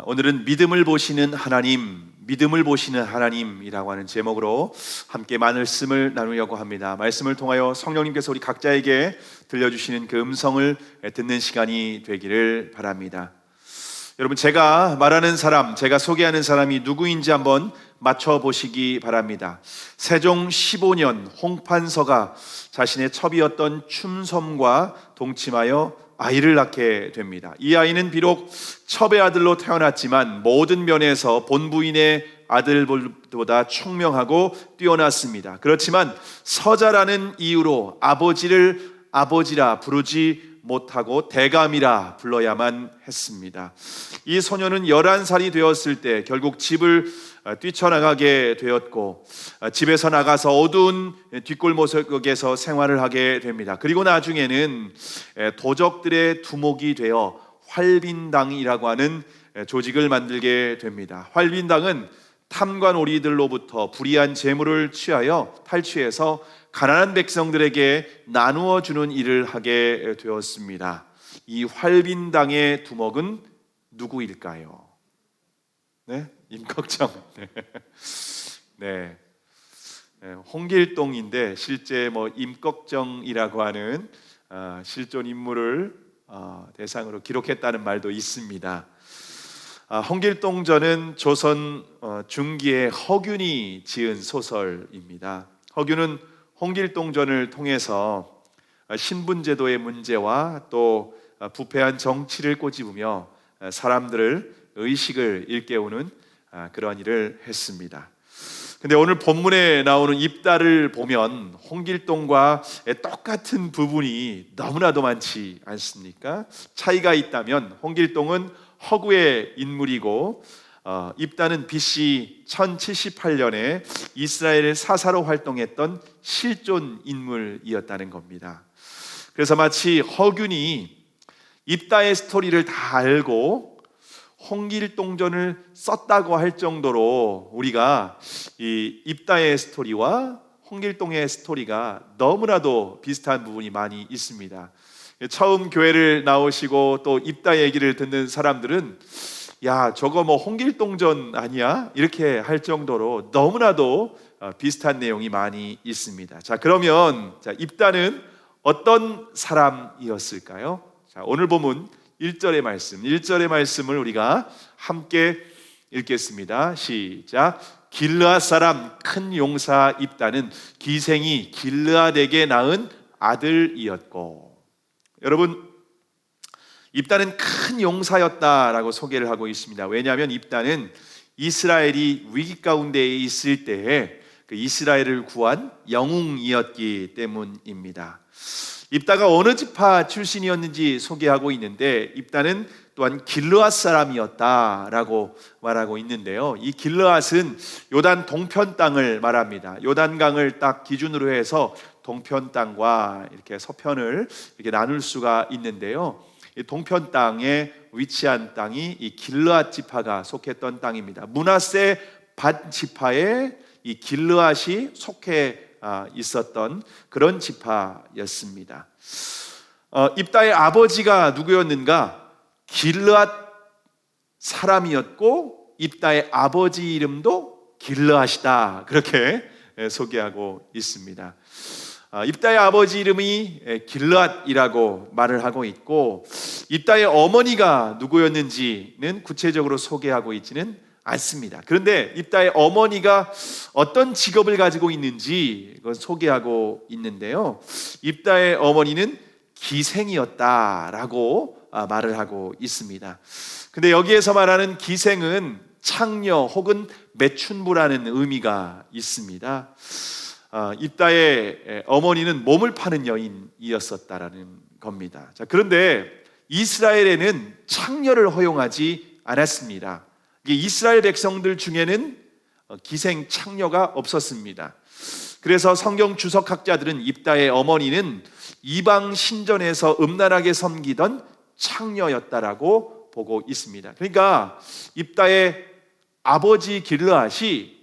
오늘은 믿음을 보시는 하나님이라고 하는 제목으로 함께 말씀을 나누려고 합니다. 말씀을 통하여 성령님께서 우리 각자에게 들려주시는 그 음성을 듣는 시간이 되기를 바랍니다. 여러분, 제가 말하는 사람, 제가 소개하는 사람이 누구인지 한번 맞춰보시기 바랍니다. 세종 15년 홍판서가 자신의 첩이었던 춤섬과 동침하여 아이를 낳게 됩니다. 이 아이는 비록 첩의 아들로 태어났지만 모든 면에서 본부인의 아들보다 총명하고 뛰어났습니다. 그렇지만 서자라는 이유로 아버지를 아버지라 부르지 못하고 대감이라 불러야만 했습니다. 이 소녀는 11살이 되었을 때 결국 집을 뛰쳐나가게 되었고, 집에서 나가서 어두운 뒷골목에서 생활을 하게 됩니다. 그리고 나중에는 도적들의 두목이 되어 활빈당이라고 하는 조직을 만들게 됩니다. 활빈당은 탐관 오리들로부터 불이한 재물을 취하여 탈취해서 가난한 백성들에게 나누어 주는 일을 하게 되었습니다. 이 활빈당의 두목은 누구일까요? 네? 임꺽정. 네. 홍길동인데 실제 임꺽정이라고 하는 실존 인물을 대상으로 기록했다는 말도 있습니다. 홍길동전은 조선 중기에 허균이 지은 소설입니다. 허균은 홍길동전을 통해서 신분제도의 문제와 또 부패한 정치를 꼬집으며 사람들을 의식을 일깨우는 그런 일을 했습니다. 근데 오늘 본문에 나오는 입다를 보면 홍길동과 똑같은 부분이 너무나도 많지 않습니까? 차이가 있다면 홍길동은 허구의 인물이고 입다는 BC 1078년에 이스라엘의 사사로 활동했던 실존 인물이었다는 겁니다. 그래서 마치 허균이 입다의 스토리를 다 알고 홍길동전을 썼다고 할 정도로 우리가 이 입다의 스토리와 홍길동의 스토리가 너무나도 비슷한 부분이 많이 있습니다. 처음 교회를 나오시고 또 입다 얘기를 듣는 사람들은 야, 저거 홍길동전 아니야? 이렇게 할 정도로 너무나도 비슷한 내용이 많이 있습니다. 자, 그러면 입다는 어떤 사람이었을까요? 자, 오늘 본문 1절의 말씀을 우리가 함께 읽겠습니다. 시작. 길르앗 사람 큰 용사 입다는 기생이 길르앗에게 낳은 아들이었고. 여러분, 입다는 큰 용사였다라고 소개를 하고 있습니다. 왜냐하면 입다는 이스라엘이 위기 가운데 있을 때에 그 이스라엘을 구한 영웅이었기 때문입니다. 입다가 어느 지파 출신이었는지 소개하고 있는데 입다는 또한 길르앗 사람이었다라고 말하고 있는데요. 이 길르앗은 요단 동편 땅을 말합니다. 요단강을 딱 기준으로 해서 동편 땅과 이렇게 서편을 이렇게 나눌 수가 있는데요. 이 동편 땅에 위치한 땅이 이 길르앗 지파가 속했던 땅입니다. 므낫세 반 지파에 이 길르앗이 속해 있었던 그런 지파였습니다. 입다의 아버지가 누구였는가? 길르앗 사람이었고 입다의 아버지 이름도 길르앗이다, 그렇게 소개하고 있습니다. 입다의 아버지 이름이 길르앗이라고 말을 하고 있고 입다의 어머니가 누구였는지는 구체적으로 소개하고 있지는 않습니다. 그런데 입다의 어머니가 어떤 직업을 가지고 있는지 그걸 소개하고 있는데요. 입다의 어머니는 기생이었다라고 말을 하고 있습니다. 근데 여기에서 말하는 기생은 창녀 혹은 매춘부라는 의미가 있습니다. 입다의 어머니는 몸을 파는 여인이었었다라는 겁니다. 자, 그런데 이스라엘에는 창녀를 허용하지 않았습니다. 이스라엘 백성들 중에는 기생 창녀가 없었습니다. 그래서 성경 주석학자들은 입다의 어머니는 이방 신전에서 음란하게 섬기던 창녀였다라고 보고 있습니다. 그러니까 입다의 아버지 길르앗이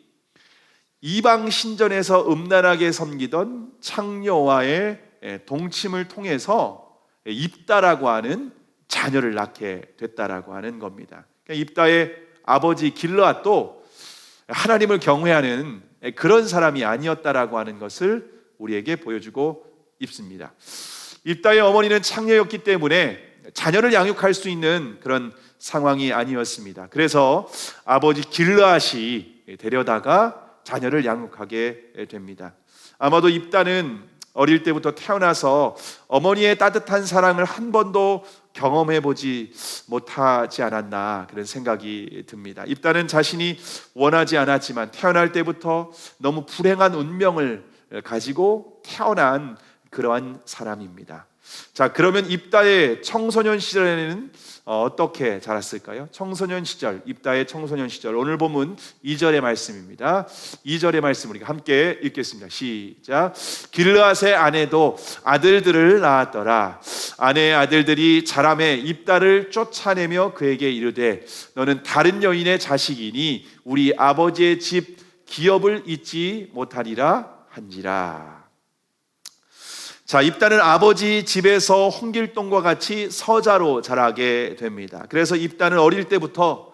이방 신전에서 음란하게 섬기던 창녀와의 동침을 통해서 입다라고 하는 자녀를 낳게 됐다라고 하는 겁니다. 그러니까 입다의 아버지 길르앗도 하나님을 경외하는 그런 사람이 아니었다라고 하는 것을 우리에게 보여주고 있습니다. 입다의 어머니는 창녀였기 때문에 자녀를 양육할 수 있는 그런 상황이 아니었습니다. 그래서 아버지 길르앗이 데려다가 자녀를 양육하게 됩니다. 아마도 입다는 어릴 때부터 태어나서 어머니의 따뜻한 사랑을 한 번도 경험해보지 못하지 않았나 그런 생각이 듭니다. 입다는 자신이 원하지 않았지만 태어날 때부터 너무 불행한 운명을 가지고 태어난 그러한 사람입니다. 자, 그러면 입다의 청소년 시절에는 어떻게 자랐을까요? 청소년 시절, 입다의 청소년 시절, 오늘 본문 2절의 말씀입니다. 2절의 말씀 우리가 함께 읽겠습니다. 시작. 길르앗의 아내도 아들들을 낳았더라. 아내의 아들들이 자라매 입다를 쫓아내며 그에게 이르되 너는 다른 여인의 자식이니 우리 아버지의 집 기업을 잊지 못하리라 한지라. 자, 입다는 아버지 집에서 홍길동과 같이 서자로 자라게 됩니다. 그래서 입다는 어릴 때부터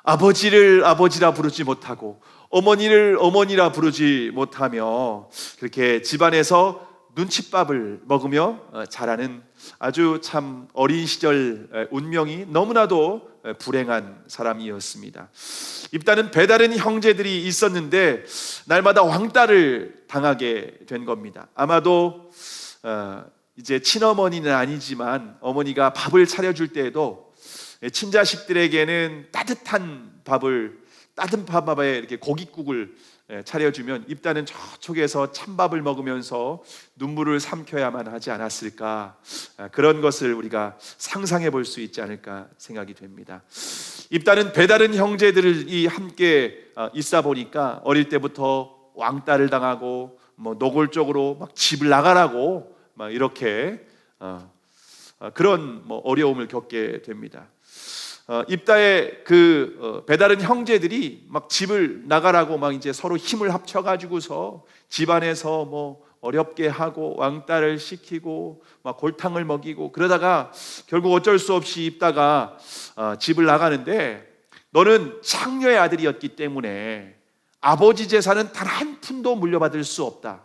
아버지를 아버지라 부르지 못하고 어머니를 어머니라 부르지 못하며 그렇게 집안에서 눈칫밥을 먹으며 자라는 아주 참 어린 시절 운명이 너무나도 불행한 사람이었습니다. 입다는 배다른 형제들이 있었는데 날마다 왕따를 당하게 된 겁니다. 아마도 이제 친어머니는 아니지만 어머니가 밥을 차려줄 때에도 친자식들에게는 따뜻한 밥에 이렇게 고깃국을 차려주면 입다는 저쪽에서 찬밥을 먹으면서 눈물을 삼켜야만 하지 않았을까, 그런 것을 우리가 상상해 볼 수 있지 않을까 생각이 됩니다. 입다는 배다른 형제들이 함께 있다 보니까 어릴 때부터 왕따를 당하고 노골적으로 막 집을 나가라고 막 이렇게 그런 어려움을 겪게 됩니다. 입다의 배다른 형제들이 막 집을 나가라고 막 이제 서로 힘을 합쳐가지고서 집안에서 어렵게 하고 왕따를 시키고 막 골탕을 먹이고 그러다가 결국 어쩔 수 없이 입다가 집을 나가는데 너는 창녀의 아들이었기 때문에 아버지 재산은 단 한 푼도 물려받을 수 없다.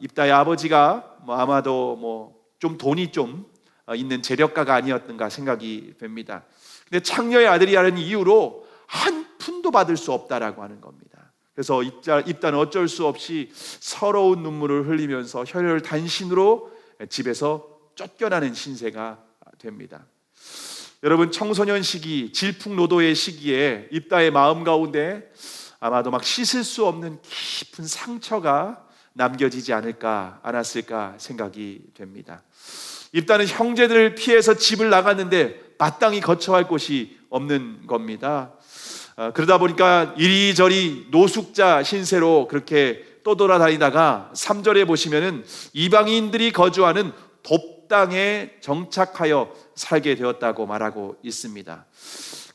입다의 아버지가 아마도 좀 돈이 좀 있는 재력가가 아니었던가 생각이 됩니다. 근데 창녀의 아들이라는 이유로 한 푼도 받을 수 없다라고 하는 겁니다. 그래서 입다는 어쩔 수 없이 서러운 눈물을 흘리면서 혈혈단신으로 집에서 쫓겨나는 신세가 됩니다. 여러분, 청소년 시기, 질풍노도의 시기에 입다의 마음 가운데 아마도 막 씻을 수 없는 깊은 상처가 남겨지지 않았을까 생각이 됩니다. 입다는 형제들을 피해서 집을 나갔는데 마땅히 거처할 곳이 없는 겁니다. 그러다 보니까 이리저리 노숙자 신세로 그렇게 떠돌아다니다가 3절에 보시면은 이방인들이 거주하는 돕당에 정착하여 살게 되었다고 말하고 있습니다.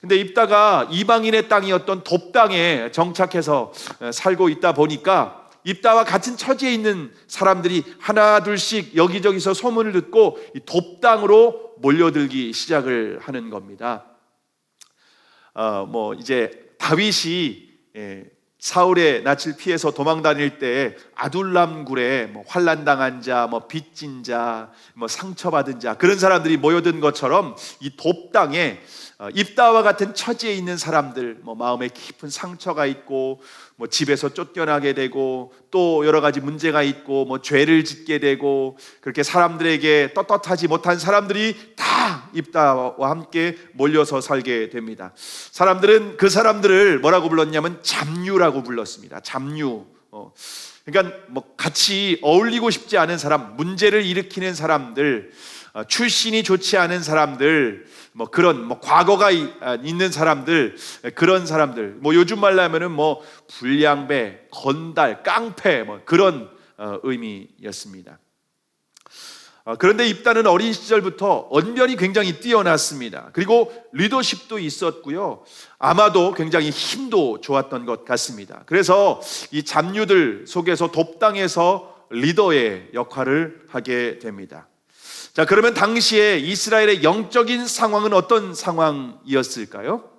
근데 입다가 이방인의 땅이었던 돕당에 정착해서 살고 있다 보니까 입다와 같은 처지에 있는 사람들이 하나 둘씩 여기저기서 소문을 듣고 이 돕당으로 몰려들기 시작을 하는 겁니다. 이제 다윗이 사울의 낯을 피해서 도망 다닐 때 아둘람 굴에 환난 당한 자, 빚진 자, 상처받은 자, 그런 사람들이 모여든 것처럼 이 돕당에 입다와 같은 처지에 있는 사람들, 마음에 깊은 상처가 있고 집에서 쫓겨나게 되고 또 여러 가지 문제가 있고 죄를 짓게 되고 그렇게 사람들에게 떳떳하지 못한 사람들이 다 입다와 함께 몰려서 살게 됩니다. 사람들은 그 사람들을 뭐라고 불렀냐면 잡류라고 불렀습니다. 잡류. 그러니까 같이 어울리고 싶지 않은 사람, 문제를 일으키는 사람들, 출신이 좋지 않은 사람들, 그런 과거가 있는 사람들, 그런 사람들, 요즘 말로 하면은 불량배, 건달, 깡패, 그런 의미였습니다. 그런데 입다는 어린 시절부터 언변이 굉장히 뛰어났습니다. 그리고 리더십도 있었고요, 아마도 굉장히 힘도 좋았던 것 같습니다. 그래서 이 잡류들 속에서 돕당에서 리더의 역할을 하게 됩니다. 자, 그러면 당시에 이스라엘의 영적인 상황은 어떤 상황이었을까요?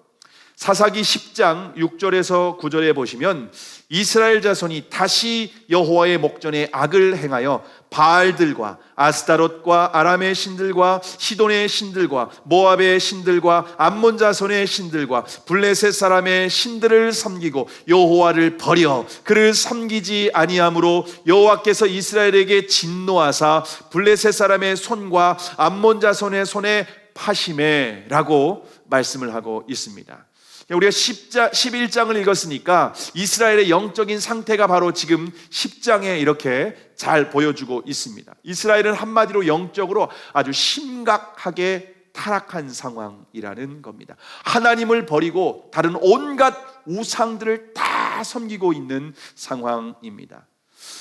사사기 10장 6절에서 9절에 보시면 이스라엘 자손이 다시 여호와의 목전에 악을 행하여 바알들과 아스타롯과 아람의 신들과 시돈의 신들과 모압의 신들과 암몬 자손의 신들과 블레셋 사람의 신들을 섬기고 여호와를 버려 그를 섬기지 아니함으로 여호와께서 이스라엘에게 진노하사 블레셋 사람의 손과 암몬 자손의 손에 파심해라고 말씀을 하고 있습니다. 우리가 11장을 읽었으니까 이스라엘의 영적인 상태가 바로 지금 10장에 이렇게 잘 보여주고 있습니다. 이스라엘은 한마디로 영적으로 아주 심각하게 타락한 상황이라는 겁니다. 하나님을 버리고 다른 온갖 우상들을 다 섬기고 있는 상황입니다.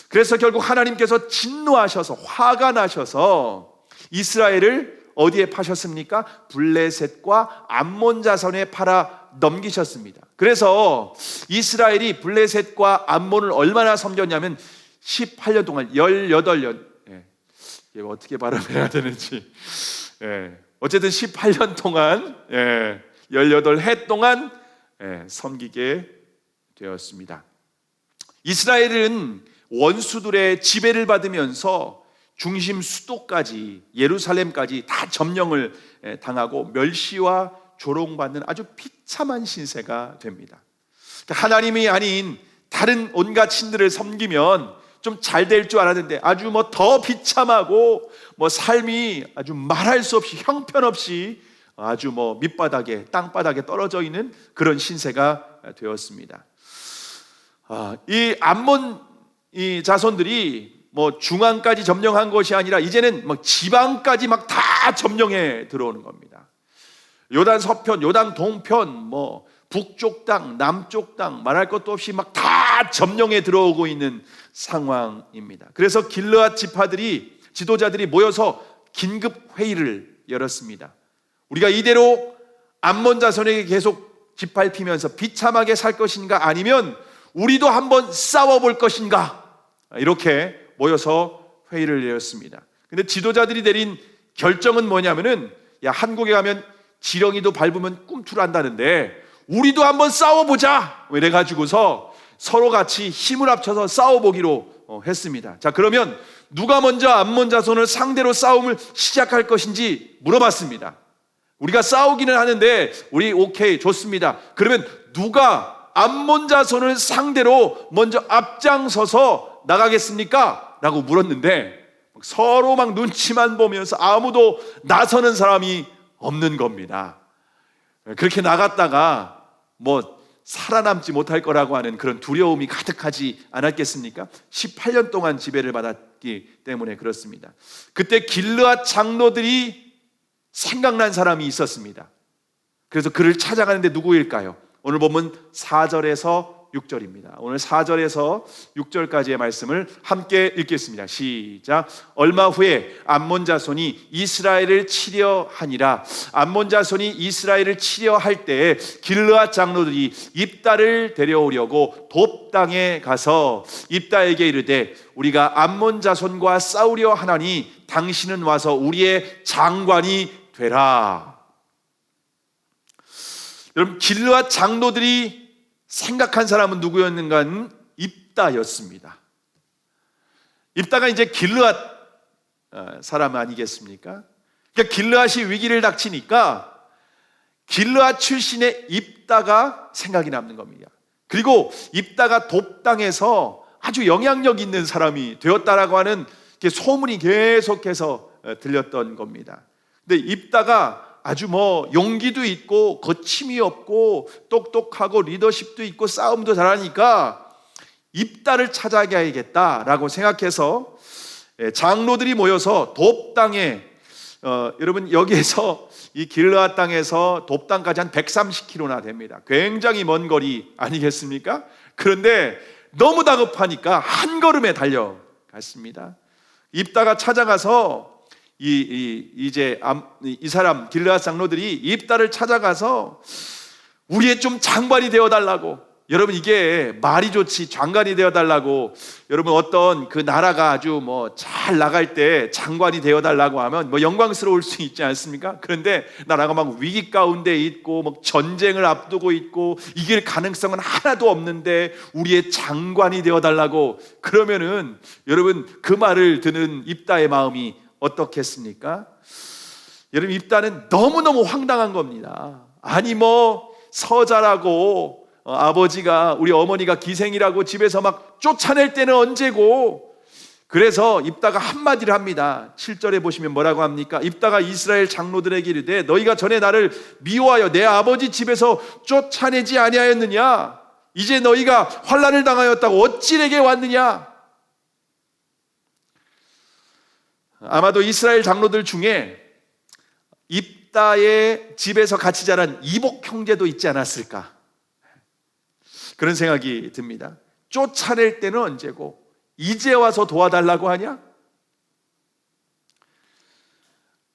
그래서 결국 하나님께서 진노하셔서 화가 나셔서 이스라엘을 어디에 파셨습니까? 블레셋과 암몬 자손에 팔아 넘기셨습니다. 그래서 이스라엘이 블레셋과 암몬을 얼마나 섬겼냐면 18년 동안 18년 이게 어떻게 발음해야 되는지 어쨌든 18년 동안 18해 동안 섬기게 되었습니다. 이스라엘은 원수들의 지배를 받으면서 중심 수도까지 예루살렘까지 다 점령을 당하고 멸시와 조롱받는 아주 비참한 신세가 됩니다. 하나님이 아닌 다른 온갖 신들을 섬기면 좀 잘 될 줄 알았는데 아주 더 비참하고 삶이 아주 말할 수 없이 형편없이 아주 밑바닥에 땅바닥에 떨어져 있는 그런 신세가 되었습니다. 이 암몬 이 자손들이 중앙까지 점령한 것이 아니라 이제는 지방까지 다 점령해 들어오는 겁니다. 요단 서편, 요단 동편, 북쪽 땅, 남쪽 땅 말할 것도 없이 다 점령해 들어오고 있는 상황입니다. 그래서 길르앗 지파들이 지도자들이 모여서 긴급 회의를 열었습니다. 우리가 이대로 암몬 자손에게 계속 짓밟히면서 비참하게 살 것인가 아니면 우리도 한번 싸워볼 것인가 이렇게 모여서 회의를 열었습니다. 근데 지도자들이 내린 결정은 뭐냐면은 한국에 가면 지렁이도 밟으면 꿈틀 한다는데 우리도 한번 싸워보자 이래가지고서 서로 같이 힘을 합쳐서 싸워보기로 했습니다. 자, 그러면 누가 먼저 암몬 자손을 상대로 싸움을 시작할 것인지 물어봤습니다. 우리가 싸우기는 하는데 우리 오케이 좋습니다. 그러면 누가 암몬 자손을 상대로 먼저 앞장서서 나가겠습니까? 라고 물었는데 서로 눈치만 보면서 아무도 나서는 사람이 없는 겁니다. 그렇게 나갔다가 살아남지 못할 거라고 하는 그런 두려움이 가득하지 않았겠습니까? 18년 동안 지배를 받았기 때문에 그렇습니다. 그때 길르앗 장로들이 생각난 사람이 있었습니다. 그래서 그를 찾아가는데 누구일까요? 오늘 보면 4절에서 6절입니다. 오늘 4절에서 6절까지의 말씀을 함께 읽겠습니다. 시작. 얼마 후에 암몬 자손이 이스라엘을 치려 하니라. 암몬 자손이 이스라엘을 치려 할 때에 길르앗 장로들이 입다를 데려오려고 돕 땅에 가서 입다에게 이르되 우리가 암몬 자손과 싸우려 하나니 당신은 와서 우리의 장관이 되라. 여러분, 길르앗 장로들이 생각한 사람은 누구였는가는 입다였습니다. 입다가 이제 길르앗 사람 아니겠습니까? 그러니까 길르앗이 위기를 닥치니까 길르앗 출신의 입다가 생각이 남는 겁니다. 그리고 입다가 돕 땅에서 아주 영향력 있는 사람이 되었다라고 하는 소문이 계속해서 들렸던 겁니다. 근데 입다가 아주 용기도 있고 거침이 없고 똑똑하고 리더십도 있고 싸움도 잘하니까 입다를 찾아가야겠다라고 생각해서 장로들이 모여서 돕 땅에 여러분 여기에서 이 길르앗 땅에서 돕 땅까지 한 130km나 됩니다. 굉장히 먼 거리 아니겠습니까? 그런데 너무 다급하니까 한 걸음에 달려갔습니다. 입다가 찾아가서 이 사람 길르앗 장로들이 입다를 찾아가서 우리의 좀 장관이 되어달라고 여러분, 이게 말이 좋지 장관이 되어달라고, 여러분 어떤 그 나라가 아주 잘 나갈 때 장관이 되어달라고 하면 영광스러울 수 있지 않습니까? 그런데 나라가 막 위기 가운데 있고 전쟁을 앞두고 있고 이길 가능성은 하나도 없는데 우리의 장관이 되어달라고 그러면은 여러분, 그 말을 듣는 입다의 마음이 어떻겠습니까? 여러분, 입다는 너무너무 황당한 겁니다. 아니 서자라고 아버지가, 우리 어머니가 기생이라고 집에서 막 쫓아낼 때는 언제고. 그래서 입다가 한마디를 합니다. 7절에 보시면 뭐라고 합니까? 입다가 이스라엘 장로들에게 이르되 너희가 전에 나를 미워하여 내 아버지 집에서 쫓아내지 아니하였느냐? 이제 너희가 환난을 당하였다고 어찌 내게 왔느냐? 아마도 이스라엘 장로들 중에 입다의 집에서 같이 자란 이복 형제도 있지 않았을까? 그런 생각이 듭니다. 쫓아낼 때는 언제고 이제 와서 도와달라고 하냐?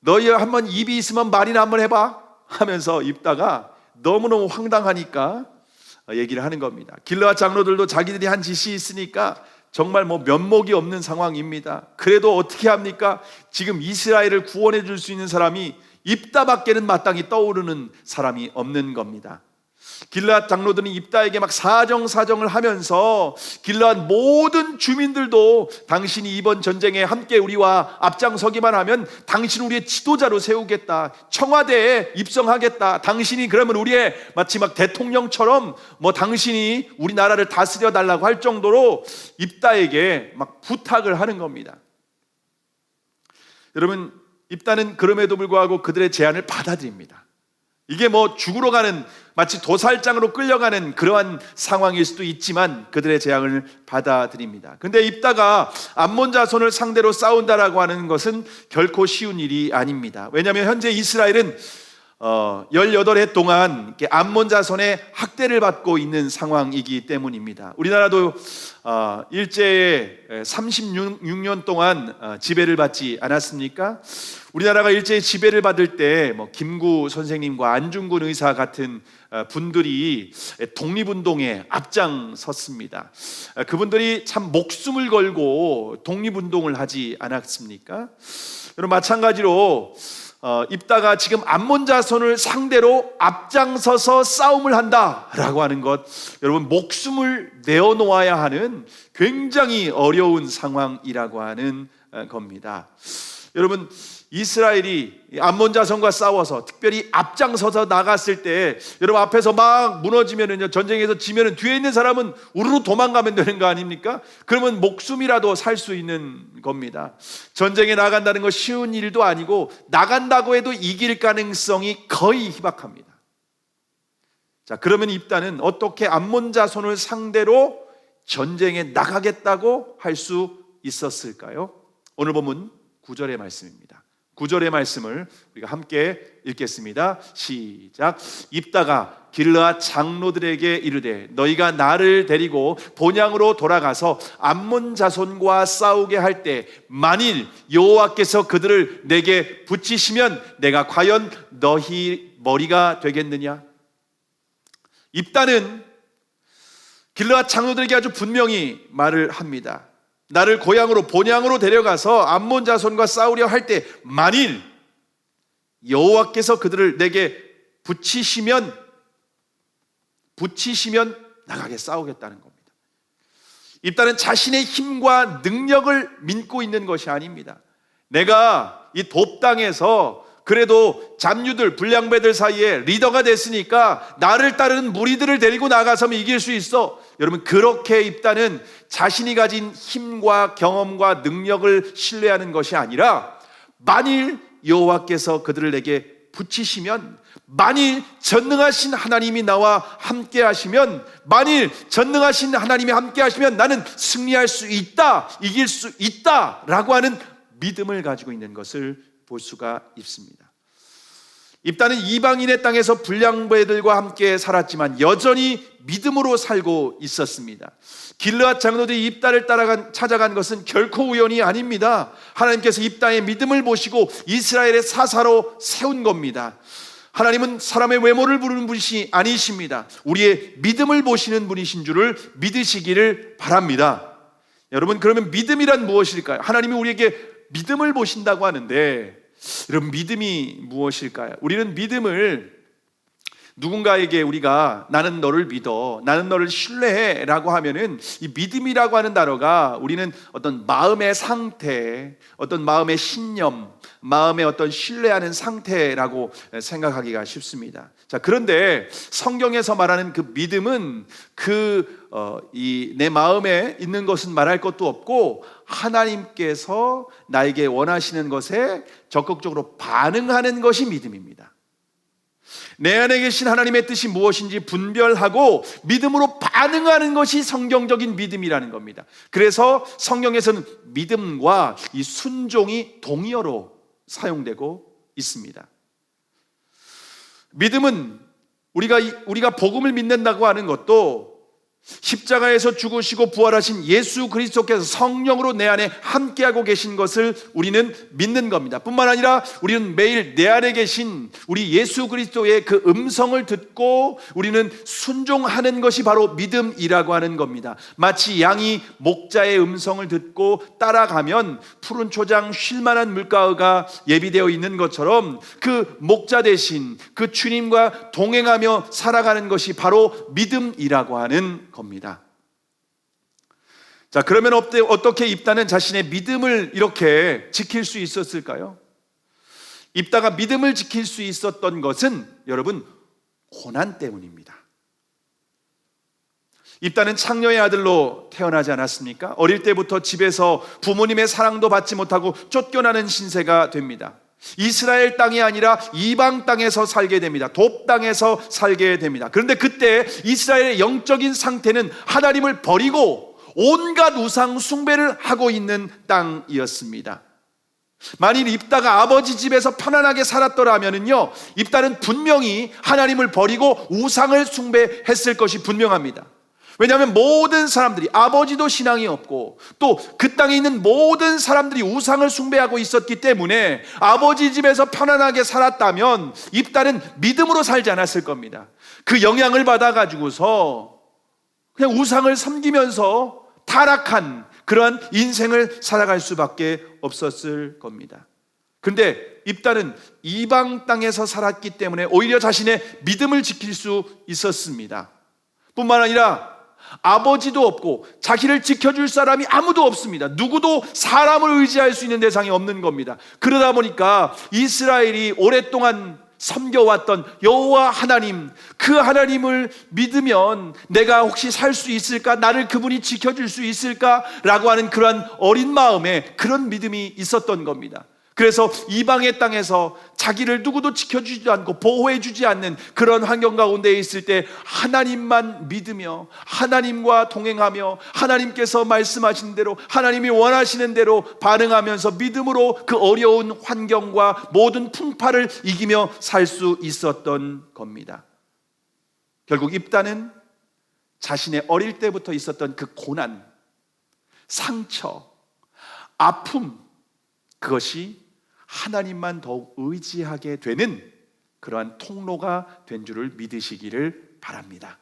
너희 한번 입이 있으면 말이나 한번 해봐 하면서 입다가 너무너무 황당하니까 얘기를 하는 겁니다. 길르앗 장로들도 자기들이 한 짓이 있으니까 정말 면목이 없는 상황입니다. 그래도 어떻게 합니까? 지금 이스라엘을 구원해 줄 수 있는 사람이 입다밖에는 마땅히 떠오르는 사람이 없는 겁니다. 길르앗 장로들은 입다에게 막 사정을 하면서 길르앗 모든 주민들도 당신이 이번 전쟁에 함께 우리와 앞장서기만 하면 당신 우리의 지도자로 세우겠다, 청와대에 입성하겠다, 당신이 그러면 우리의 마치 막 대통령처럼 당신이 우리나라를 다스려 달라고 할 정도로 입다에게 막 부탁을 하는 겁니다. 여러분, 입다는 그럼에도 불구하고 그들의 제안을 받아들입니다. 이게 죽으러 가는, 마치 도살장으로 끌려가는 그러한 상황일 수도 있지만 그들의 제안을 받아들입니다. 근데 입다가 암몬 자손을 상대로 싸운다라고 하는 것은 결코 쉬운 일이 아닙니다. 왜냐하면 현재 이스라엘은 18해 동안 암몬 자손의 학대를 받고 있는 상황이기 때문입니다. 우리나라도 일제에 36년 동안 지배를 받지 않았습니까? 우리나라가 일제히 지배를 받을 때 김구 선생님과 안중근 의사 같은 분들이 독립운동에 앞장섰습니다. 그분들이 참 목숨을 걸고 독립운동을 하지 않았습니까? 여러분, 마찬가지로 입다가 지금 암몬 자손을 상대로 앞장서서 싸움을 한다라고 하는 것, 여러분 목숨을 내어놓아야 하는 굉장히 어려운 상황이라고 하는 겁니다. 여러분, 이스라엘이 암몬 자손과 싸워서 특별히 앞장서서 나갔을 때 여러분 앞에서 막 무너지면은요, 전쟁에서 지면은 뒤에 있는 사람은 우르르 도망가면 되는 거 아닙니까? 그러면 목숨이라도 살 수 있는 겁니다. 전쟁에 나간다는 거 쉬운 일도 아니고 나간다고 해도 이길 가능성이 거의 희박합니다. 자, 그러면 입다는 어떻게 암몬 자손을 상대로 전쟁에 나가겠다고 할 수 있었을까요? 오늘 본문 9절의 말씀입니다. 9절의 말씀을 우리가 함께 읽겠습니다. 시작. 입다가 길르앗 장로들에게 이르되 너희가 나를 데리고 본향으로 돌아가서 암몬 자손과 싸우게 할 때 만일 여호와께서 그들을 내게 붙이시면 내가 과연 너희 머리가 되겠느냐? 입다는 길르앗 장로들에게 아주 분명히 말을 합니다. 나를 고향으로 본향으로 데려가서 암몬 자손과 싸우려 할 때 만일 여호와께서 그들을 내게 붙이시면 나가게 싸우겠다는 겁니다. 입다는 자신의 힘과 능력을 믿고 있는 것이 아닙니다. 내가 이 돕당에서 그래도 잡류들, 불량배들 사이에 리더가 됐으니까 나를 따르는 무리들을 데리고 나가서 이길 수 있어. 여러분, 그렇게 입다는 자신이 가진 힘과 경험과 능력을 신뢰하는 것이 아니라 만일 여호와께서 그들을 내게 붙이시면, 만일 전능하신 하나님이 나와 함께 하시면, 만일 전능하신 하나님이 함께 하시면 나는 승리할 수 있다, 이길 수 있다 라고 하는 믿음을 가지고 있는 것을 볼 수가 있습니다. 입다는 이방인의 땅에서 불량배들과 함께 살았지만 여전히 믿음으로 살고 있었습니다. 길르앗 장로들이 입다를 찾아간 것은 결코 우연이 아닙니다. 하나님께서 입다의 믿음을 보시고 이스라엘의 사사로 세운 겁니다. 하나님은 사람의 외모를 보는 분이 아니십니다. 우리의 믿음을 보시는 분이신 줄을 믿으시기를 바랍니다. 여러분, 그러면 믿음이란 무엇일까요? 하나님이 우리에게 믿음을 보신다고 하는데, 여러분, 믿음이 무엇일까요? 우리는 믿음을 누군가에게 우리가 나는 너를 믿어, 나는 너를 신뢰해 라고 하면은 이 믿음이라고 하는 단어가 우리는 어떤 마음의 상태, 어떤 마음의 신념, 마음의 어떤 신뢰하는 상태라고 생각하기가 쉽습니다. 자, 그런데 성경에서 말하는 그 믿음은 내 마음에 있는 것은 말할 것도 없고 하나님께서 나에게 원하시는 것에 적극적으로 반응하는 것이 믿음입니다. 내 안에 계신 하나님의 뜻이 무엇인지 분별하고 믿음으로 반응하는 것이 성경적인 믿음이라는 겁니다. 그래서 성경에서는 믿음과 이 순종이 동의어로 사용되고 있습니다. 믿음은 우리가 복음을 믿는다고 하는 것도 십자가에서 죽으시고 부활하신 예수 그리스도께서 성령으로 내 안에 함께하고 계신 것을 우리는 믿는 겁니다. 뿐만 아니라 우리는 매일 내 안에 계신 우리 예수 그리스도의 그 음성을 듣고 우리는 순종하는 것이 바로 믿음이라고 하는 겁니다. 마치 양이 목자의 음성을 듣고 따라가면 푸른 초장 쉴만한 물가가 예비되어 있는 것처럼 그 목자 대신 그 주님과 동행하며 살아가는 것이 바로 믿음이라고 하는 겁니다. 자, 그러면 어떻게 입다는 자신의 믿음을 이렇게 지킬 수 있었을까요? 입다가 믿음을 지킬 수 있었던 것은 여러분 고난 때문입니다. 입다는 창녀의 아들로 태어나지 않았습니까? 어릴 때부터 집에서 부모님의 사랑도 받지 못하고 쫓겨나는 신세가 됩니다. 이스라엘 땅이 아니라 이방 땅에서 살게 됩니다. 돕 땅에서 살게 됩니다. 그런데 그때 이스라엘의 영적인 상태는 하나님을 버리고 온갖 우상 숭배를 하고 있는 땅이었습니다. 만일 입다가 아버지 집에서 편안하게 살았더라면요, 입다는 분명히 하나님을 버리고 우상을 숭배했을 것이 분명합니다. 왜냐하면 모든 사람들이, 아버지도 신앙이 없고 또 그 땅에 있는 모든 사람들이 우상을 숭배하고 있었기 때문에 아버지 집에서 편안하게 살았다면 입다는 믿음으로 살지 않았을 겁니다. 그 영향을 받아가지고서 그냥 우상을 섬기면서 타락한 그러한 인생을 살아갈 수밖에 없었을 겁니다. 그런데 입다는 이방 땅에서 살았기 때문에 오히려 자신의 믿음을 지킬 수 있었습니다. 뿐만 아니라 아버지도 없고 자기를 지켜줄 사람이 아무도 없습니다. 누구도 사람을 의지할 수 있는 대상이 없는 겁니다. 그러다 보니까 이스라엘이 오랫동안 섬겨왔던 여호와 하나님, 그 하나님을 믿으면 내가 혹시 살 수 있을까? 나를 그분이 지켜줄 수 있을까? 라고 하는 그런 어린 마음에 그런 믿음이 있었던 겁니다. 그래서 이방의 땅에서 자기를 누구도 지켜주지 않고 보호해주지 않는 그런 환경 가운데 있을 때 하나님만 믿으며 하나님과 동행하며 하나님께서 말씀하신 대로 하나님이 원하시는 대로 반응하면서 믿음으로 그 어려운 환경과 모든 풍파를 이기며 살 수 있었던 겁니다. 결국 입다는 자신의 어릴 때부터 있었던 그 고난, 상처, 아픔, 그것이 하나님만 더욱 의지하게 되는 그러한 통로가 된 줄을 믿으시기를 바랍니다.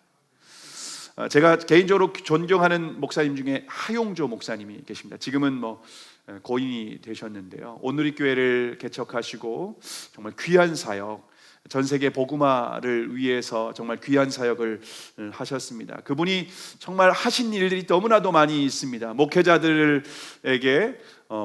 제가 개인적으로 존경하는 목사님 중에 하용조 목사님이 계십니다. 지금은 고인이 되셨는데요, 온누리교회를 개척하시고 정말 귀한 사역, 전 세계 복음화를 위해서 정말 귀한 사역을 하셨습니다. 그분이 정말 하신 일들이 너무나도 많이 있습니다. 목회자들에게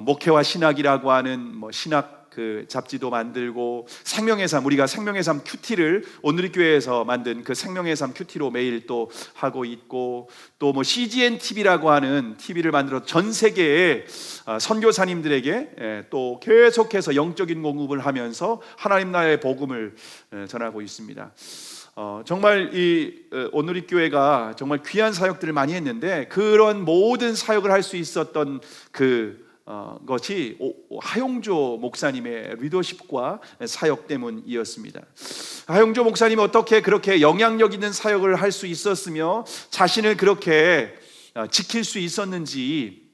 목회와 신학이라고 하는 신학 그 잡지도 만들고, 생명의 삶, 우리가 생명의 삶 큐티를 온누리교회에서 만든 그 생명의 삶 큐티로 매일 또 하고 있고, 또 CGN TV라고 하는 TV를 만들어 전 세계의 선교사님들에게 또 계속해서 영적인 공급을 하면서 하나님 나라의 복음을 전하고 있습니다. 정말 이 온누리교회가 정말 귀한 사역들을 많이 했는데, 그런 모든 사역을 할 수 있었던 것이 하용조 목사님의 리더십과 사역 때문이었습니다. 하용조 목사님이 어떻게 그렇게 영향력 있는 사역을 할 수 있었으며 자신을 그렇게 지킬 수 있었는지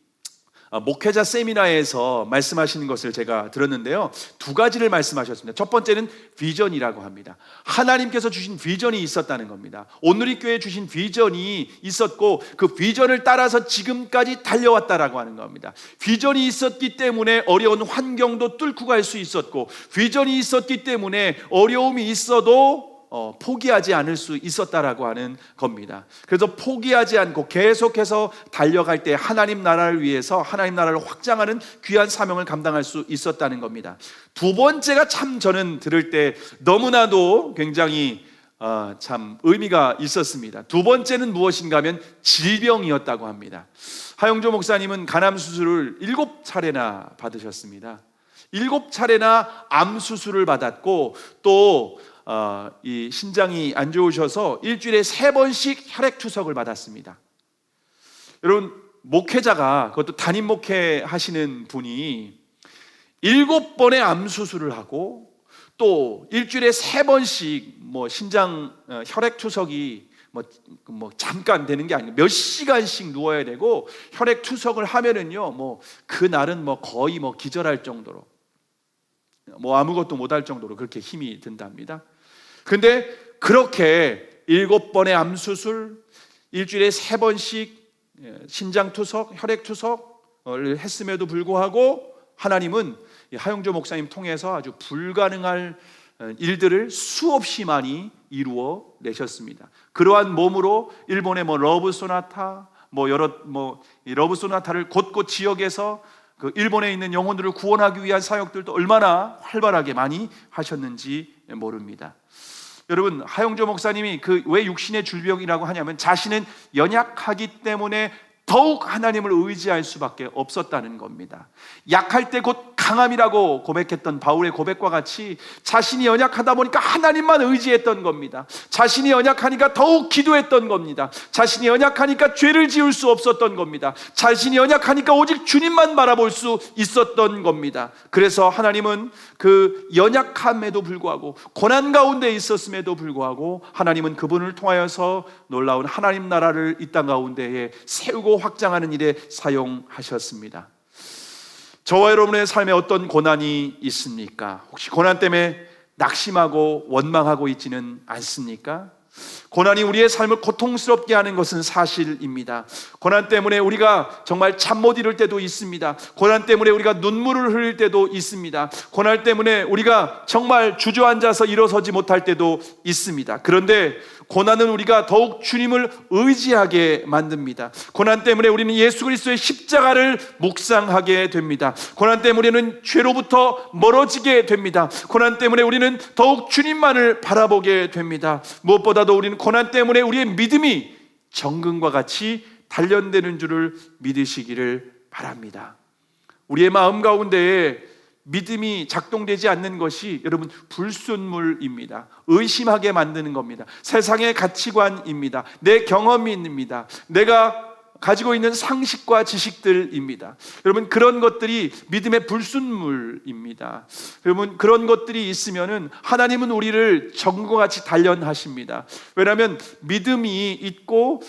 목회자 세미나에서 말씀하시는 것을 제가 들었는데요, 두 가지를 말씀하셨습니다. 첫 번째는 비전이라고 합니다. 하나님께서 주신 비전이 있었다는 겁니다. 온누리교회에 주신 비전이 있었고 그 비전을 따라서 지금까지 달려왔다라고 하는 겁니다. 비전이 있었기 때문에 어려운 환경도 뚫고 갈 수 있었고, 비전이 있었기 때문에 어려움이 있어도 포기하지 않을 수 있었다라고 하는 겁니다. 그래서 포기하지 않고 계속해서 달려갈 때 하나님 나라를 위해서, 하나님 나라를 확장하는 귀한 사명을 감당할 수 있었다는 겁니다. 두 번째가 참 저는 들을 때 너무나도 굉장히 참 의미가 있었습니다. 두 번째는 무엇인가 하면 질병이었다고 합니다. 하영조 목사님은 간암 수술을 7차례나 받으셨습니다. 7차례나 암 수술을 받았고, 또 이 신장이 안 좋으셔서 일주일에 3번씩 혈액 투석을 받았습니다. 여러분, 목회자가, 그것도 담임 목회 하시는 분이 7번의 암 수술을 하고 또 일주일에 3번씩 신장 혈액 투석이 잠깐 되는 게 아니고 몇 시간씩 누워야 되고, 혈액 투석을 하면은요 그날은 거의 기절할 정도로, 아무것도 못할 정도로 그렇게 힘이 든답니다. 근데 그렇게 7번의 암 수술, 일주일에 3번씩 신장 투석, 혈액 투석을 했음에도 불구하고 하나님은 하영조 목사님 통해서 아주 불가능할 일들을 수없이 많이 이루어 내셨습니다. 그러한 몸으로 일본의 러브 소나타, 이 러브 소나타를 곳곳 지역에서 그 일본에 있는 영혼들을 구원하기 위한 사역들도 얼마나 활발하게 많이 하셨는지 모릅니다. 여러분, 하영조 목사님이 왜 육신의 질병이라고 하냐면 자신은 연약하기 때문에 더욱 하나님을 의지할 수밖에 없었다는 겁니다. 약할 때 곧 강함이라고 고백했던 바울의 고백과 같이 자신이 연약하다 보니까 하나님만 의지했던 겁니다. 자신이 연약하니까 더욱 기도했던 겁니다. 자신이 연약하니까 죄를 지을 수 없었던 겁니다. 자신이 연약하니까 오직 주님만 바라볼 수 있었던 겁니다. 그래서 하나님은 그 연약함에도 불구하고, 고난 가운데 있었음에도 불구하고 하나님은 그분을 통하여서 놀라운 하나님 나라를 이 땅 가운데에 세우고 확장하는 일에 사용하셨습니다. 저와 여러분의 삶에 어떤 고난이 있습니까? 혹시 고난 때문에 낙심하고 원망하고 있지는 않습니까? 고난이 우리의 삶을 고통스럽게 하는 것은 사실입니다. 고난 때문에 우리가 정말 잠 못 이룰 때도 있습니다. 고난 때문에 우리가 눈물을 흘릴 때도 있습니다. 고난 때문에 우리가 정말 주저앉아서 일어서지 못할 때도 있습니다. 그런데 고난은 우리가 더욱 주님을 의지하게 만듭니다. 고난 때문에 우리는 예수 그리스도의 십자가를 묵상하게 됩니다. 고난 때문에 우리는 죄로부터 멀어지게 됩니다. 고난 때문에 우리는 더욱 주님만을 바라보게 됩니다. 무엇보다도 우리는 고난 때문에 우리의 믿음이 정금과 같이 단련되는 줄을 믿으시기를 바랍니다. 우리의 마음 가운데에 믿음이 작동되지 않는 것이 여러분 불순물입니다. 의심하게 만드는 겁니다. 세상의 가치관입니다. 내 경험입니다. 내가 가지고 있는 상식과 지식들입니다. 여러분, 그런 것들이 믿음의 불순물입니다. 여러분, 그런 것들이 있으면은 하나님은 우리를 정금과 같이 단련하십니다. 왜냐하면 믿음이 있고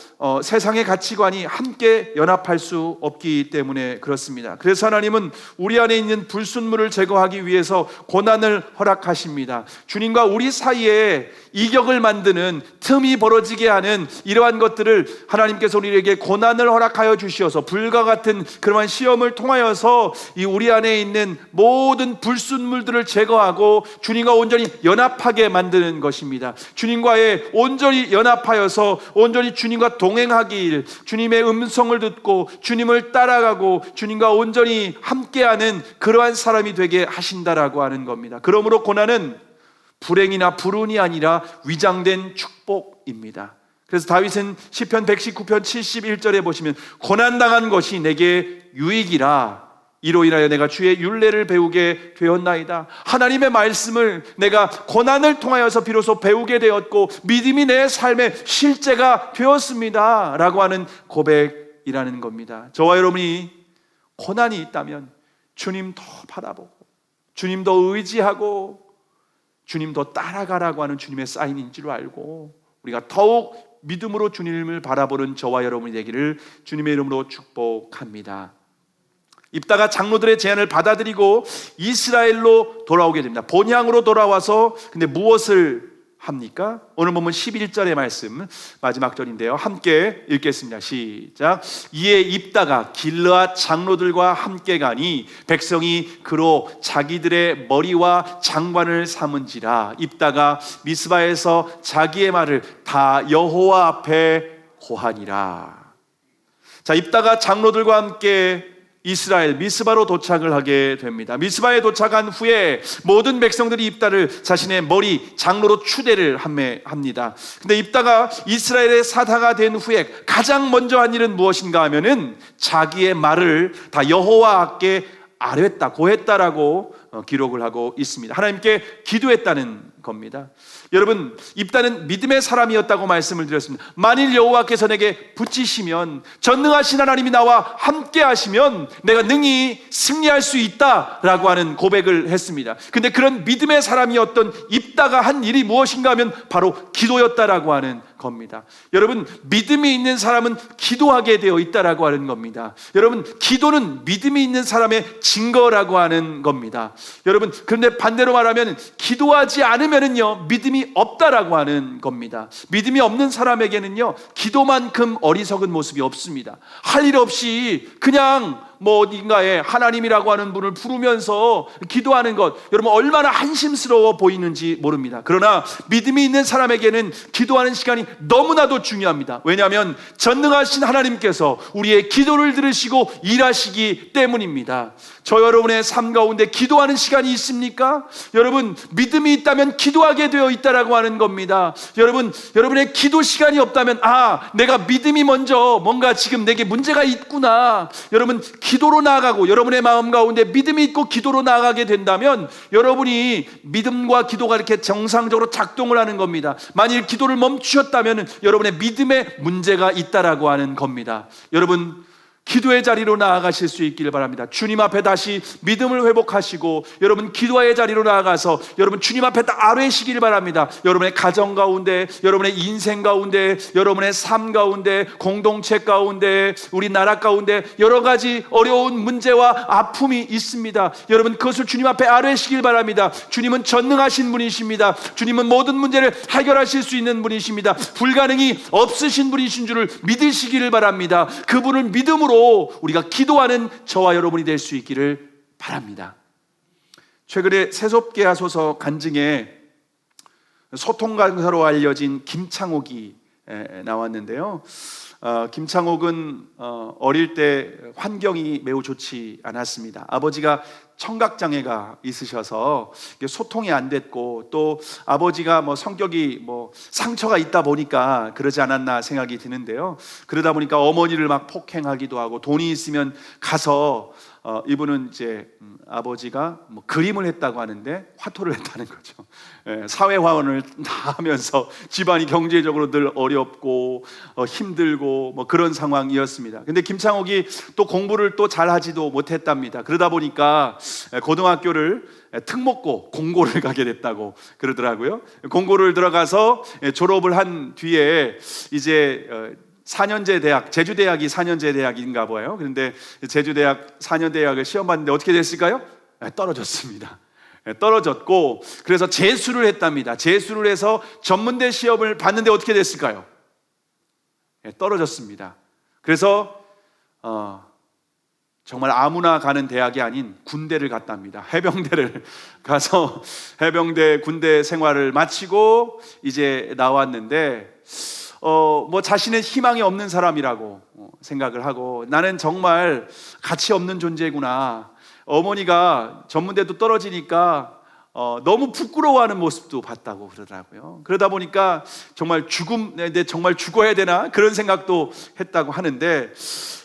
세상의 가치관이 함께 연합할 수 없기 때문에 그렇습니다. 그래서 하나님은 우리 안에 있는 불순물을 제거하기 위해서 고난을 허락하십니다. 주님과 우리 사이에 이격을 만드는, 틈이 벌어지게 하는 이러한 것들을 하나님께서 우리에게 고난을 허락하여 주시어서, 불과 같은 그러한 시험을 통하여서 이 우리 안에 있는 모든 불순물들을 제거하고 주님과 온전히 연합하게 만드는 것입니다. 주님과의 온전히 연합하여서 온전히 주님과 동행하길, 주님의 음성을 듣고 주님을 따라가고 주님과 온전히 함께하는 그러한 사람이 되게 하신다라고 하는 겁니다. 그러므로 고난은 불행이나 불운이 아니라 위장된 축복입니다. 그래서 다윗은 시편 119편 71절에 보시면 고난당한 것이 내게 유익이라, 이로 인하여 내가 주의 율례를 배우게 되었나이다. 하나님의 말씀을 내가 고난을 통하여서 비로소 배우게 되었고 믿음이 내 삶의 실제가 되었습니다 라고 하는 고백이라는 겁니다. 저와 여러분이 고난이 있다면 주님 더 바라보고 주님 더 의지하고 주님 더 따라가라고 하는 주님의 사인인 줄 알고 우리가 더욱 믿음으로 주님을 바라보는 저와 여러분이 되기를 주님의 이름으로 축복합니다. 입다가 장로들의 제안을 받아들이고 이스라엘로 돌아오게 됩니다. 본향으로 돌아와서 근데 무엇을 합니까? 오늘 보면 11절의 말씀 마지막 절인데요. 함께 읽겠습니다. 시작. 이에 입다가 길르앗 장로들과 함께 가니 백성이 그로 자기들의 머리와 장관을 삼은지라. 입다가 미스바에서 자기의 말을 다 여호와 앞에 고하니라. 자, 입다가 장로들과 함께 이스라엘 미스바로 도착을 하게 됩니다. 미스바에 도착한 후에 모든 백성들이 입다를 자신의 머리 장로로 추대를 합니다. 근데 입다가 이스라엘의 사다가 된 후에 가장 먼저 한 일은 무엇인가 하면은 자기의 말을 다 여호와께 아뢰었다, 고했다라고 기록을 하고 있습니다. 하나님께 기도했다는 겁니다. 여러분, 입다는 믿음의 사람이었다고 말씀을 드렸습니다. 만일 여호와께서 내게 붙이시면, 전능하신 하나님이 나와 함께 하시면 내가 능히 승리할 수 있다라고 하는 고백을 했습니다. 근데 그런 믿음의 사람이었던 입다가 한 일이 무엇인가 하면 바로 기도였다라고 하는 겁니다. 여러분, 믿음이 있는 사람은 기도하게 되어 있다라고 하는 겁니다. 여러분, 기도는 믿음이 있는 사람의 증거라고 하는 겁니다. 여러분, 그런데 반대로 말하면 기도하지 않으면은요 믿음이 없다라고 하는 겁니다. 믿음이 없는 사람에게는요 기도만큼 어리석은 모습이 없습니다. 할 일 없이 그냥 어딘가에 하나님이라고 하는 분을 부르면서 기도하는 것, 여러분 얼마나 한심스러워 보이는지 모릅니다. 그러나 믿음이 있는 사람에게는 기도하는 시간이 너무나도 중요합니다. 왜냐하면 전능하신 하나님께서 우리의 기도를 들으시고 일하시기 때문입니다. 저 여러분의 삶 가운데 기도하는 시간이 있습니까? 여러분, 믿음이 있다면 기도하게 되어 있다라고 하는 겁니다. 여러분의 기도 시간이 없다면 내가 믿음이 먼저 뭔가 지금 내게 문제가 있구나. 여러분, 기도로 나아가고 여러분의 마음 가운데 믿음이 있고 기도로 나아가게 된다면 여러분이 믿음과 기도가 이렇게 정상적으로 작동을 하는 겁니다. 만일 기도를 멈추셨다면 여러분의 믿음에 문제가 있다라고 하는 겁니다. 여러분, 기도의 자리로 나아가실 수 있기를 바랍니다. 주님 앞에 다시 믿음을 회복하시고 여러분 기도의 자리로 나아가서 여러분 주님 앞에 다 아뢰시기를 바랍니다. 여러분의 가정 가운데, 여러분의 인생 가운데, 여러분의 삶 가운데, 공동체 가운데, 우리 나라 가운데 여러 가지 어려운 문제와 아픔이 있습니다. 여러분 그것을 주님 앞에 아뢰시길 바랍니다. 주님은 전능하신 분이십니다. 주님은 모든 문제를 해결하실 수 있는 분이십니다. 불가능이 없으신 분이신 줄을 믿으시기를 바랍니다. 그분을 믿음으로 우리가 기도하는 저와 여러분이 될 수 있기를 바랍니다. 최근에 세속계하소서 간증에 소통 강사로 알려진 김창옥이 나왔는데요. 김창옥은 어릴 때 환경이 매우 좋지 않았습니다. 아버지가 청각장애가 있으셔서 소통이 안 됐고 또 아버지가 성격이 상처가 있다 보니까 그러지 않았나 생각이 드는데요. 그러다 보니까 어머니를 막 폭행하기도 하고 돈이 있으면 가서 이분은 이제 아버지가 그림을 했다고 하는데 화토를 했다는 거죠. 사회화원을 다 하면서 집안이 경제적으로 늘 어렵고 힘들고 그런 상황이었습니다. 근데 김창옥이 또 공부를 또 잘하지도 못했답니다. 그러다 보니까 고등학교를 특목고 공고를 가게 됐다고 그러더라고요. 공고를 들어가서 졸업을 한 뒤에 이제 4년제 대학, 제주대학이 4년제 대학인가 봐요. 그런데 제주대학 4년 대학을 시험 봤는데 어떻게 됐을까요? 떨어졌습니다. 떨어졌고 그래서 재수를 했답니다. 재수를 해서 전문대 시험을 봤는데 어떻게 됐을까요? 떨어졌습니다. 그래서 정말 아무나 가는 대학이 아닌 군대를 갔답니다. 해병대를 가서 해병대 군대 생활을 마치고 이제 나왔는데 자신의 희망이 없는 사람이라고 생각을 하고 나는 정말 가치 없는 존재구나. 어머니가 전문대도 떨어지니까 너무 부끄러워하는 모습도 봤다고 그러더라고요. 그러다 보니까 정말 정말 죽어야 되나 그런 생각도 했다고 하는데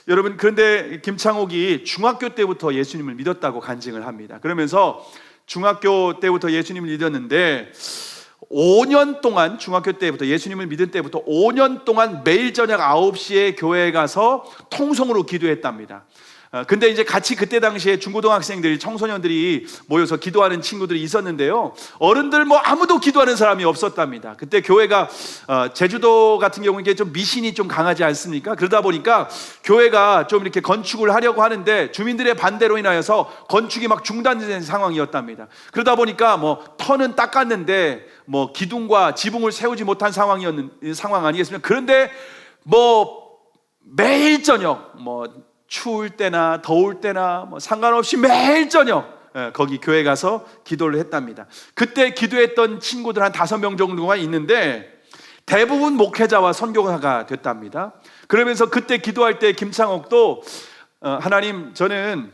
여러분 그런데 김창옥이 중학교 때부터 예수님을 믿었다고 간증을 합니다. 그러면서 중학교 때부터 예수님을 믿었는데 5년 동안 중학교 때부터 예수님을 믿은 때부터 5년 동안 매일 저녁 9시에 교회에 가서 통성으로 기도했답니다. 근데 이제 같이 그때 당시에 중고등학생들이, 청소년들이 모여서 기도하는 친구들이 있었는데요, 어른들 뭐 아무도 기도하는 사람이 없었답니다. 그때 교회가 제주도 같은 경우는 이게 좀 미신이 좀 강하지 않습니까? 그러다 보니까 교회가 좀 이렇게 건축을 하려고 하는데 주민들의 반대로 인하여서 건축이 막 중단된 상황이었답니다. 그러다 보니까 뭐 터는 닦았는데 뭐 기둥과 지붕을 세우지 못한 상황 아니겠습니까? 그런데 뭐 매일 저녁 뭐 추울 때나 더울 때나 뭐 상관없이 매일 저녁 거기 교회 가서 기도를 했답니다. 그때 기도했던 친구들 한 5명 정도가 있는데 대부분 목회자와 선교사가 됐답니다. 그러면서 그때 기도할 때 김창옥도 하나님, 저는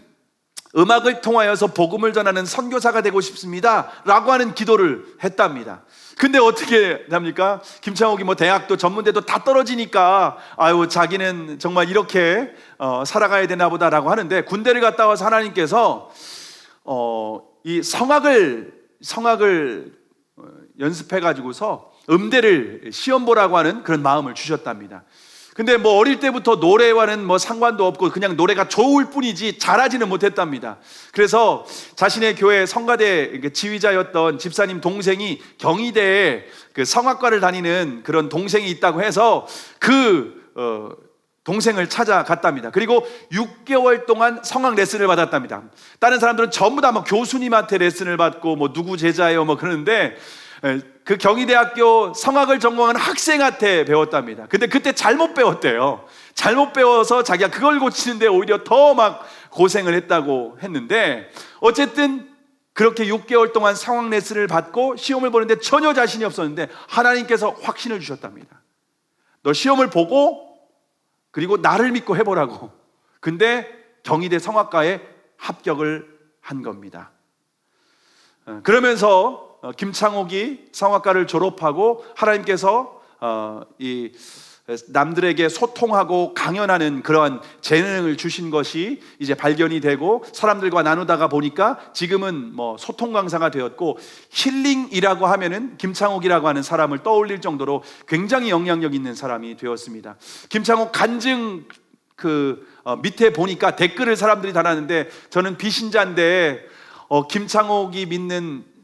음악을 통하여서 복음을 전하는 선교사가 되고 싶습니다 라고 하는 기도를 했답니다. 근데 어떻게 합니까? 김창옥이 뭐 대학도 전문대도 다 떨어지니까 아유, 자기는 정말 이렇게 살아가야 되나 보다라고 하는데, 군대를 갔다 와서 하나님께서 이 성악을 연습해 가지고서 음대를 시험 보라고 하는 그런 마음을 주셨답니다. 근데 뭐 어릴 때부터 노래와는 뭐 상관도 없고 그냥 노래가 좋을 뿐이지 잘하지는 못했답니다. 그래서 자신의 교회 성가대 지휘자였던 집사님 동생이 경희대에 그 성악과를 다니는 그런 동생이 있다고 해서 동생을 찾아갔답니다. 그리고 6개월 동안 성악 레슨을 받았답니다. 다른 사람들은 전부 다 뭐 교수님한테 레슨을 받고 뭐 누구 제자예요 뭐 그러는데, 그 경희대학교 성악을 전공하는 학생한테 배웠답니다. 근데 그때 잘못 배웠대요. 잘못 배워서 자기가 그걸 고치는데 오히려 더 막 고생을 했다고 했는데, 어쨌든 그렇게 6개월 동안 성악 레슨을 받고 시험을 보는데 전혀 자신이 없었는데 하나님께서 확신을 주셨답니다. 너 시험을 보고 그리고 나를 믿고 해보라고. 근데 경희대 성악과에 합격을 한 겁니다. 그러면서 김창옥이 성악과를 졸업하고 하나님께서 이 남들에게 소통하고 강연하는 그러한 재능을 주신 것이 이제 발견이 되고 사람들과 나누다가 보니까 지금은 뭐 소통 강사가 되었고, 힐링이라고 하면은 김창옥이라고 하는 사람을 떠올릴 정도로 굉장히 영향력 있는 사람이 되었습니다. 김창옥 간증 밑에 보니까 댓글을 사람들이 달았는데, 저는 비신자인데 김창옥이 믿는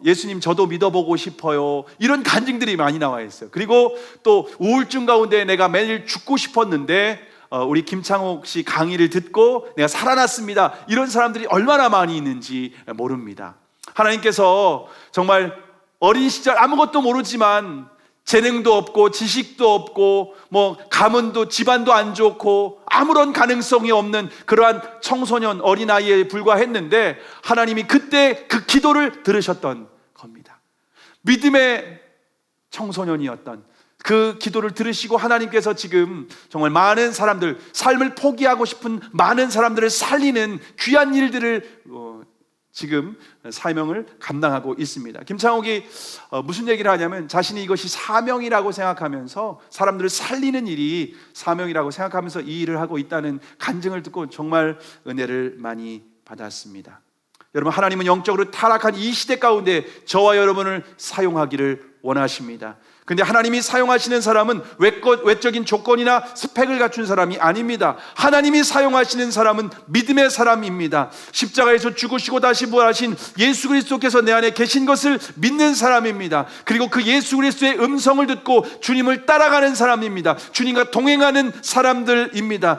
예수님 저도 믿어보고 싶어요, 이런 간증들이 많이 나와 있어요. 그리고 또 우울증 가운데 내가 매일 죽고 싶었는데 우리 김창옥 씨 강의를 듣고 내가 살아났습니다, 이런 사람들이 얼마나 많이 있는지 모릅니다. 하나님께서 정말 어린 시절 아무것도 모르지만 재능도 없고 지식도 없고 뭐 가문도 집안도 안 좋고 아무런 가능성이 없는 그러한 청소년 어린아이에 불과했는데 하나님이 그때 그 기도를 들으셨던 겁니다. 믿음의 청소년이었던 그 기도를 들으시고 하나님께서 지금 정말 많은 사람들, 삶을 포기하고 싶은 많은 사람들을 살리는 귀한 일들을 지금 사명을 감당하고 있습니다. 김창옥이 무슨 얘기를 하냐면, 자신이 이것이 사명이라고 생각하면서 사람들을 살리는 일이 사명이라고 생각하면서 이 일을 하고 있다는 간증을 듣고 정말 은혜를 많이 받았습니다. 여러분, 하나님은 영적으로 타락한 이 시대 가운데 저와 여러분을 사용하기를 원하십니다. 근데 하나님이 사용하시는 사람은 외적인 조건이나 스펙을 갖춘 사람이 아닙니다. 하나님이 사용하시는 사람은 믿음의 사람입니다. 십자가에서 죽으시고 다시 부활하신 예수 그리스도께서 내 안에 계신 것을 믿는 사람입니다. 그리고 그 예수 그리스도의 음성을 듣고 주님을 따라가는 사람입니다. 주님과 동행하는 사람들입니다.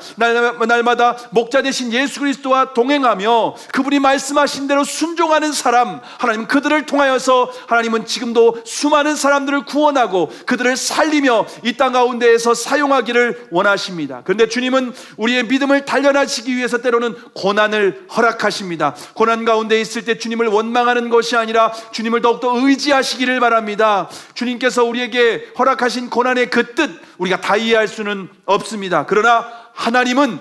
날마다 목자 되신 예수 그리스도와 동행하며 그분이 말씀하신 대로 순종하는 사람, 하나님 그들을 통하여서 하나님은 지금도 수많은 사람들을 구원하고 그들을 살리며 이 땅 가운데에서 사용하기를 원하십니다. 그런데 주님은 우리의 믿음을 단련하시기 위해서 때로는 고난을 허락하십니다. 고난 가운데 있을 때 주님을 원망하는 것이 아니라 주님을 더욱더 의지하시기를 바랍니다. 주님께서 우리에게 허락하신 고난의 그 뜻 우리가 다 이해할 수는 없습니다. 그러나 하나님은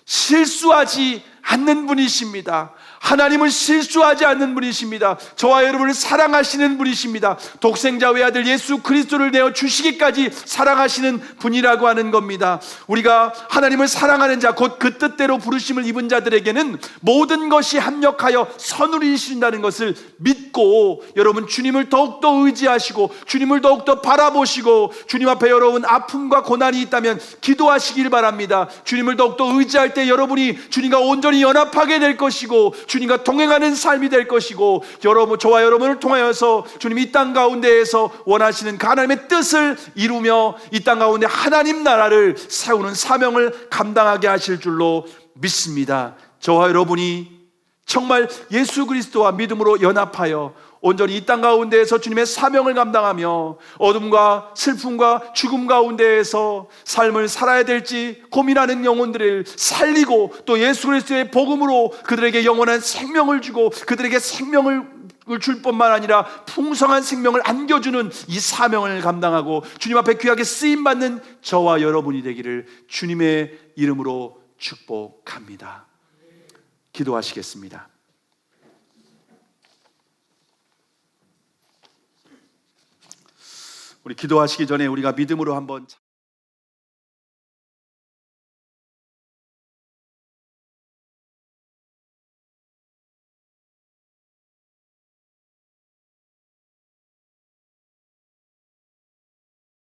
실수하지 않는 분이십니다. 하나님은 실수하지 않는 분이십니다. 저와 여러분을 사랑하시는 분이십니다. 독생자 외아들 예수 그리스도를 내어 주시기까지 사랑하시는 분이라고 하는 겁니다. 우리가 하나님을 사랑하는 자, 곧 그 뜻대로 부르심을 입은 자들에게는 모든 것이 합력하여 선을 이루신다는 것을 믿고, 여러분 주님을 더욱더 의지하시고 주님을 더욱더 바라보시고, 주님 앞에 여러분 아픔과 고난이 있다면 기도하시길 바랍니다. 주님을 더욱더 의지할 때 여러분이 주님과 온전히 연합하게 될 것이고, 주님과 동행하는 삶이 될 것이고, 여러분, 저와 여러분을 통하여서 주님이 이 땅 가운데에서 원하시는 하나님의 뜻을 이루며 이 땅 가운데 하나님 나라를 세우는 사명을 감당하게 하실 줄로 믿습니다. 저와 여러분이 정말 예수 그리스도와 믿음으로 연합하여 온전히 이 땅 가운데에서 주님의 사명을 감당하며 어둠과 슬픔과 죽음 가운데에서 삶을 살아야 될지 고민하는 영혼들을 살리고, 또 예수 그리스도의 복음으로 그들에게 영원한 생명을 주고 그들에게 생명을 줄 뿐만 아니라 풍성한 생명을 안겨주는 이 사명을 감당하고 주님 앞에 귀하게 쓰임받는 저와 여러분이 되기를 주님의 이름으로 축복합니다. 기도하시겠습니다. 우리 기도하시기 전에 우리가 믿음으로 한번